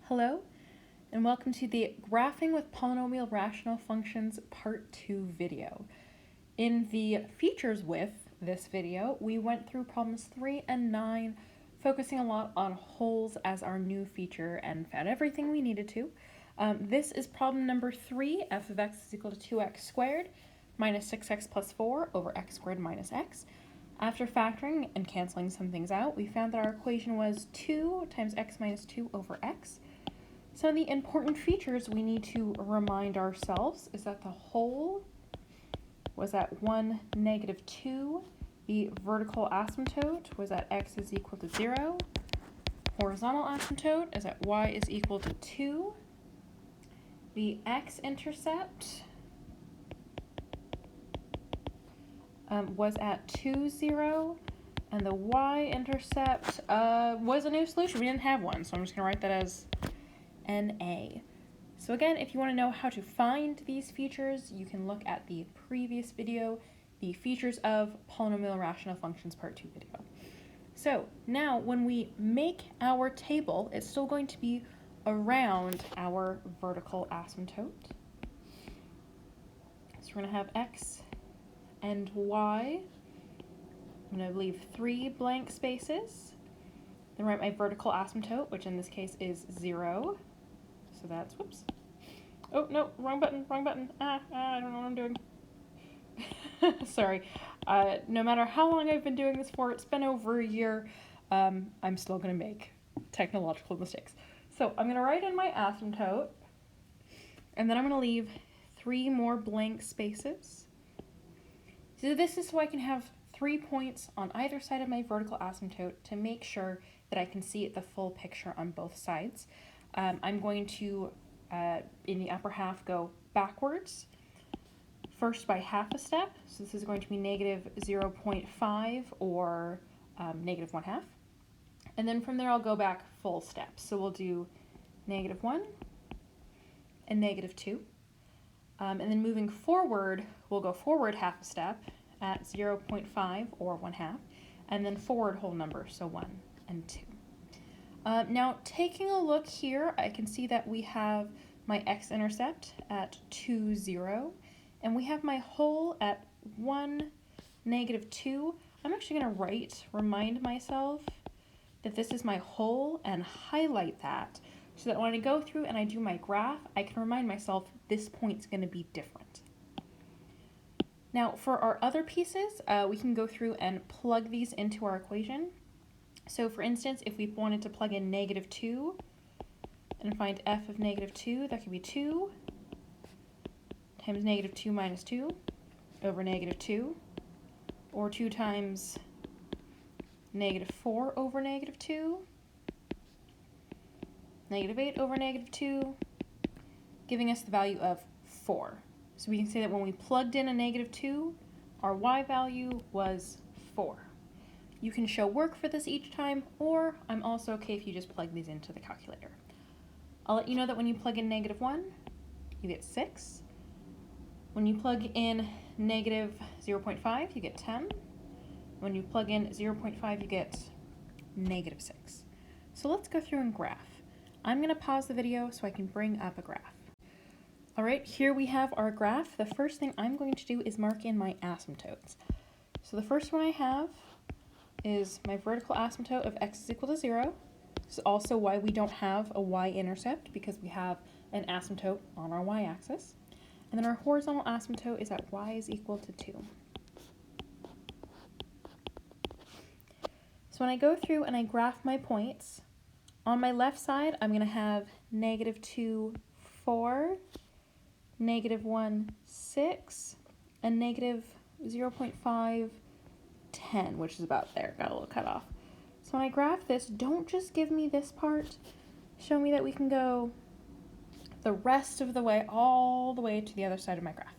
Hello, and welcome to the Graphing with Polynomial Rational Functions Part 2 video. In the Features with this video, we went through problems 3 and 9, focusing a lot on wholes as our new feature and found everything we needed to. This is problem number 3, f of x is equal to 2x squared minus 6x plus 4 over x squared minus x. After factoring and canceling some things out, we found that our equation was 2 times x minus 2 over x. Some of the important features we need to remind ourselves is that the whole was at 1, negative 2. The vertical asymptote was at x is equal to 0. Horizontal asymptote is at y is equal to 2. The x-intercept was at 2, 0. And the y-intercept was a new solution. We didn't have one, so I'm just going to write that as NA. So again, if you want to know how to find these features, you can look at the previous video, the Features of Polynomial Rational Functions Part 2 video. So now when we make our table, it's still going to be around our vertical asymptote. So we're going to have x and y. I'm going to leave 3 blank spaces. Then write my vertical asymptote, which in this case is 0. So that's, whoops. Oh, no, wrong button. I don't know what I'm doing. Sorry. No matter how long I've been doing this for, it's been over a year, I'm still going to make technological mistakes. So I'm going to write in my asymptote, and then I'm going to leave 3 more blank spaces. So this is so I can have 3 points on either side of my vertical asymptote to make sure that I can see the full picture on both sides. I'm going to, in the upper half, go backwards, first by half a step. So this is going to be negative 0.5 or negative 1/2. And then from there I'll go back full steps. So we'll do negative 1 and negative 2. And then moving forward, we'll go forward half a step at 0.5 or 1/2, and then forward whole number, so 1 and 2. Now, taking a look here, I can see that we have my x-intercept at 2, 0, and we have my whole at 1, negative 2. I'm actually going to remind myself that this is my whole and highlight that so that when I go through and I do my graph, I can remind myself this point's going to be different. Now, for our other pieces, we can go through and plug these into our equation. So for instance, if we wanted to plug in negative 2 and find f of negative 2, that could be 2 times negative 2 minus 2 over negative 2, or 2 times negative 4 over negative 2, negative 8 over negative 2, giving us the value of 4. So we can say that when we plugged in a negative 2, our y value was 4. You can show work for this each time, or I'm also okay if you just plug these into the calculator. I'll let you know that when you plug in negative 1, you get 6. When you plug in negative 0.5, you get 10. When you plug in 0.5, you get negative 6. So let's go through and graph. I'm going to pause the video so I can bring up a graph. All right, here we have our graph. The first thing I'm going to do is mark in my asymptotes. So the first one I have is my vertical asymptote of x is equal to 0. This is also why we don't have a y-intercept, because we have an asymptote on our y-axis. And then our horizontal asymptote is at y is equal to 2. So when I go through and I graph my points, on my left side I'm going to have negative 2, 4, negative 1, 6, and negative 0.5, 10, which is about there. Got a little cut off. So when I graph this, don't just give me this part. Show me that we can go the rest of the way, all the way to the other side of my graph.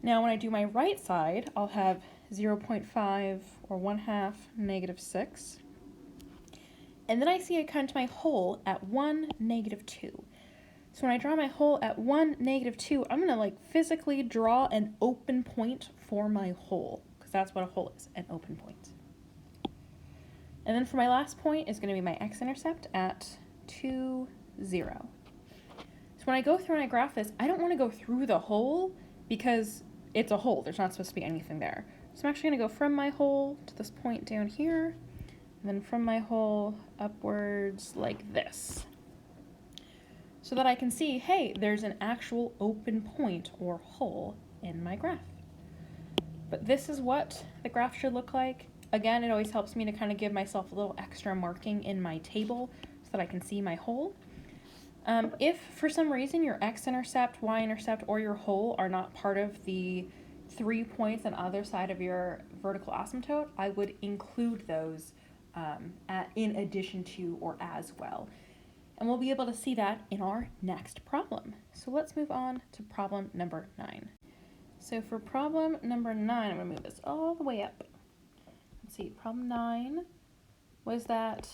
Now when I do my right side, I'll have 0.5 or 1/2, negative 6. And then I see I come to my whole at 1, negative 2. So when I draw my whole at 1, negative 2, I'm going to physically draw an open point for my whole, because that's what a whole is, an open point. And then for my last point is going to be my x-intercept at 2, 0. So when I go through and I graph this, I don't want to go through the hole because it's a hole. There's not supposed to be anything there. So I'm actually going to go from my hole to this point down here, and then from my hole upwards like this, so that I can see, hey, there's an actual open point or hole in my graph. But this is what the graph should look like. Again, it always helps me to kind of give myself a little extra marking in my table so that I can see my hole. If for some reason your x-intercept, y-intercept, or your hole are not part of the 3 points on either side of your vertical asymptote, I would include those in addition to or as well. And we'll be able to see that in our next problem. So let's move on to problem number 9. So for problem number 9, I'm going to move this all the way up. Let's see, problem 9 was that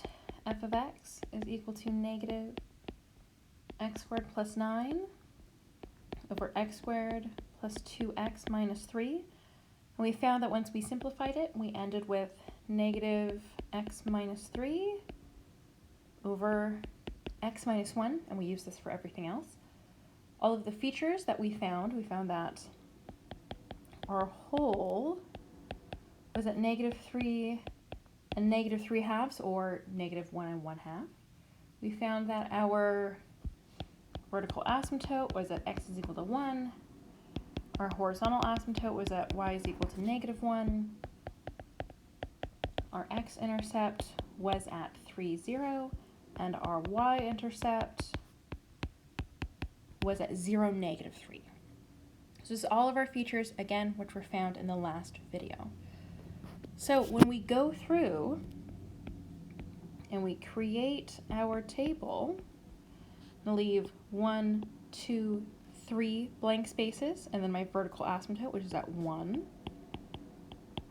f of x is equal to negative x squared plus 9 over x squared plus 2x minus 3. And we found that once we simplified it, we ended with negative x minus 3 over x minus 1, and we use this for everything else. All of the features that we found that our whole was at negative 3 and negative 3/2, or negative 1 1/2. We found that our vertical asymptote was at x is equal to 1. Our horizontal asymptote was at y is equal to negative 1. Our x-intercept was at 3, 0. And our y-intercept was at 0, negative 3. So this is all of our features, again, which were found in the last video. So when we go through and we create our table, I'll leave 1, 2, 3 blank spaces, and then my vertical asymptote, which is at 1.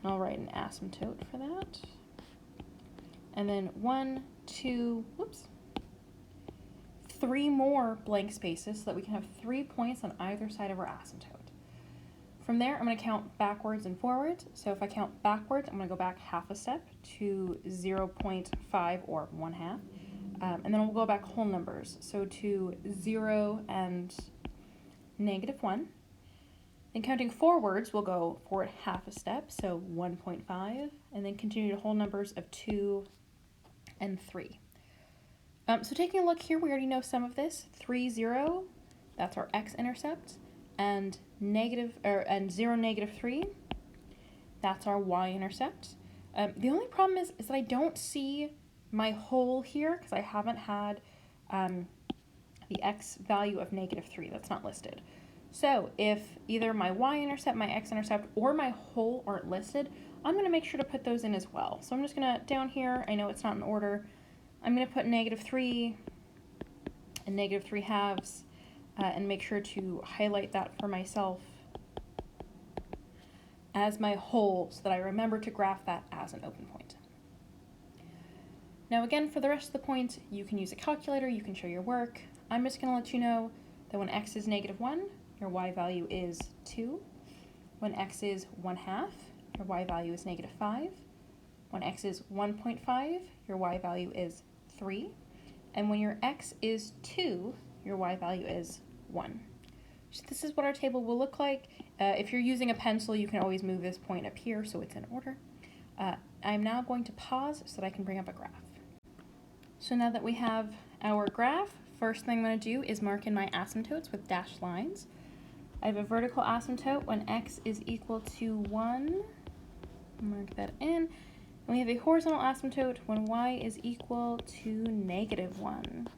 And I'll write an asymptote for that. And then 1, 2, 3 more blank spaces so that we can have 3 points on either side of our asymptote. From there, I'm going to count backwards and forwards. So if I count backwards, I'm going to go back half a step to 0.5 or 1/2. And then we'll go back whole numbers, so to 0 and negative 1. Then counting forwards, we'll go forward half a step, so 1.5, and then continue to whole numbers of 2 and 3. So taking a look here, we already know some of this. 3, 0, that's our x-intercept, and 0, negative 3, that's our y-intercept. The only problem is that I don't see my hole here because I haven't had the x value of negative 3. That's not listed. So if either my y-intercept, my x-intercept, or my hole aren't listed, I'm going to make sure to put those in as well. So I'm just going to, down here, I know it's not in order, I'm going to put negative 3 and negative 3/2 and make sure to highlight that for myself as my hole so that I remember to graph that as an open point. Now again, for the rest of the points, you can use a calculator, you can show your work. I'm just going to let you know that when x is negative 1, your y value is 2. When x is 1/2, your y value is negative 5. When x is 1.5, your y value is 3. And when your x is 2, your y value is 1. So this is what our table will look like. If you're using a pencil, you can always move this point up here so it's in order. I'm now going to pause so that I can bring up a graph. So now that we have our graph, first thing I'm going to do is mark in my asymptotes with dashed lines. I have a vertical asymptote when x is equal to 1. Mark that in. And we have a horizontal asymptote when y is equal to negative 1.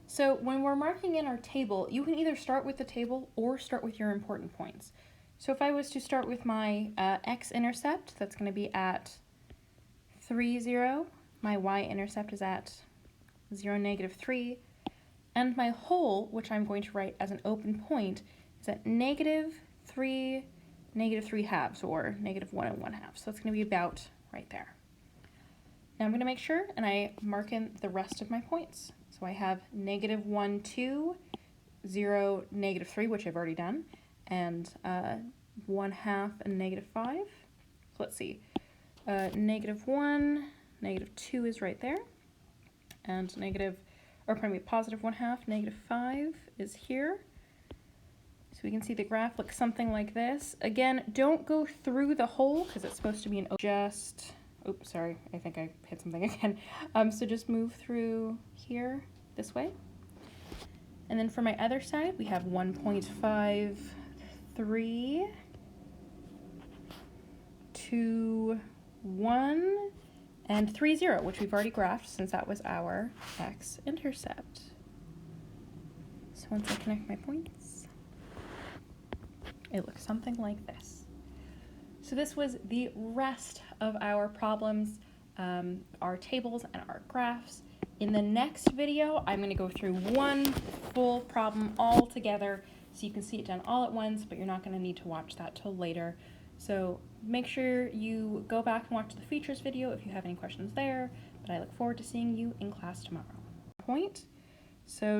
So when we're marking in our table, you can either start with the table or start with your important points. So if I was to start with my x-intercept, that's going to be at 3, 0. My y-intercept is at 0, negative 3. And my hole, which I'm going to write as an open point, is at negative 3, negative 3/2, or negative 1 1/2. So that's going to be about right there. Now I'm going to make sure and I mark in the rest of my points. So I have negative 1, 2, 0, negative 3, which I've already done, and 1/2 and negative 5. So let's see. Negative 1, negative 2 is right there. and positive 1/2, -5 is here. So we can see the graph looks something like this. Again, don't go through the hole because it's supposed to be oops, sorry, I think I hit something again. So just move through here this way. And then for my other side, we have 1.53, 2, 1, and 3, 0, which we've already graphed since that was our x-intercept. So once I connect my points, it looks something like this. So this was the rest of our problems, our tables and our graphs. In the next video, I'm going to go through one full problem all together so you can see it done all at once, but you're not going to need to watch that till later. So make sure you go back and watch the features video if you have any questions there, but I look forward to seeing you in class tomorrow. So